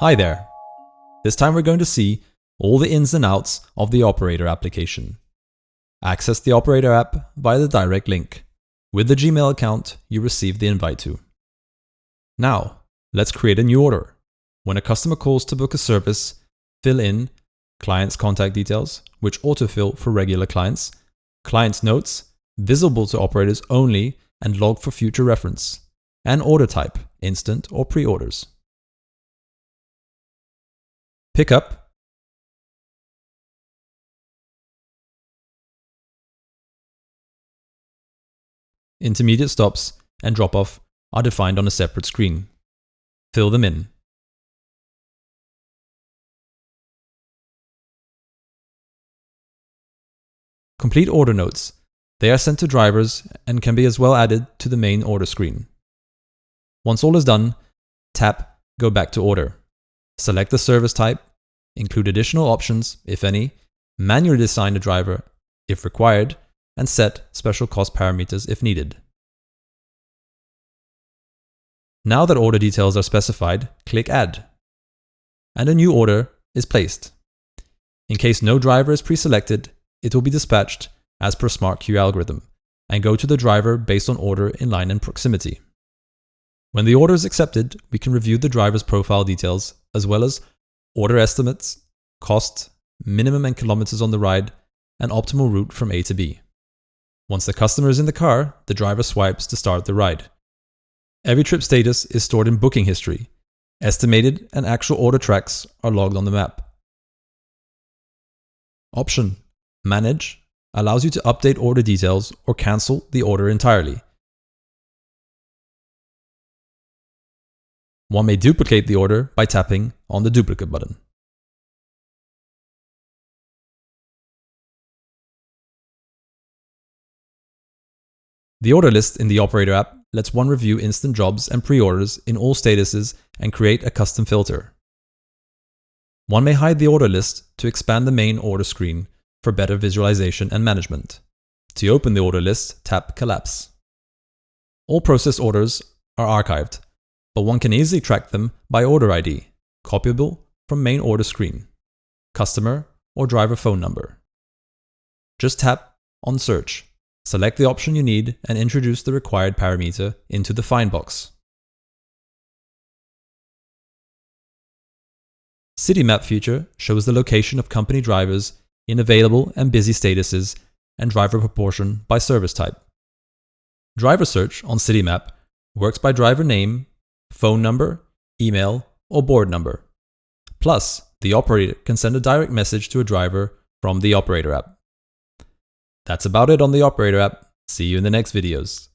Hi there. This time we're going to see all the ins and outs of the Operator application. Access the Operator app via the direct link with the Gmail account you received the invite to. Now, let's create a new order. When a customer calls to book a service, fill in client's contact details, which autofill for regular clients, client's notes, visible to operators only and logged for future reference, and order type, instant or pre-orders. Pick up, intermediate stops, and drop off are defined on a separate screen. Fill them in. Complete order notes. They are sent to drivers and can be as well added to the main order screen. Once all is done, tap Go back to order. Select the service type, include additional options, if any, manually assign the driver if required, and set special cost parameters if needed. Now that order details are specified, click Add, and a new order is placed. In case no driver is pre-selected, it will be dispatched as per Smart Queue algorithm and go to the driver based on order in line and proximity. When the order is accepted, we can review the driver's profile details as well as order estimates, cost, minimum and kilometers on the ride, and optimal route from A to B. Once the customer is in the car, the driver swipes to start the ride. Every trip status is stored in booking history. Estimated and actual order tracks are logged on the map. Option Manage allows you to update order details or cancel the order entirely. One may duplicate the order by tapping on the duplicate button. The order list in the Operator app lets one review instant jobs and pre-orders in all statuses and create a custom filter. One may hide the order list to expand the main order screen for better visualization and management. To open the order list, tap Collapse. All processed orders are archived, but one can easily track them by order ID, copyable from main order screen, customer or driver phone number. Just tap on Search, select the option you need and introduce the required parameter into the Find box. City Map feature shows the location of company drivers in available and busy statuses and driver proportion by service type. Driver search on City Map works by driver name, phone number, email, or board number. Plus, the operator can send a direct message to a driver from the Operator app. That's about it on the Operator app. See you in the next videos.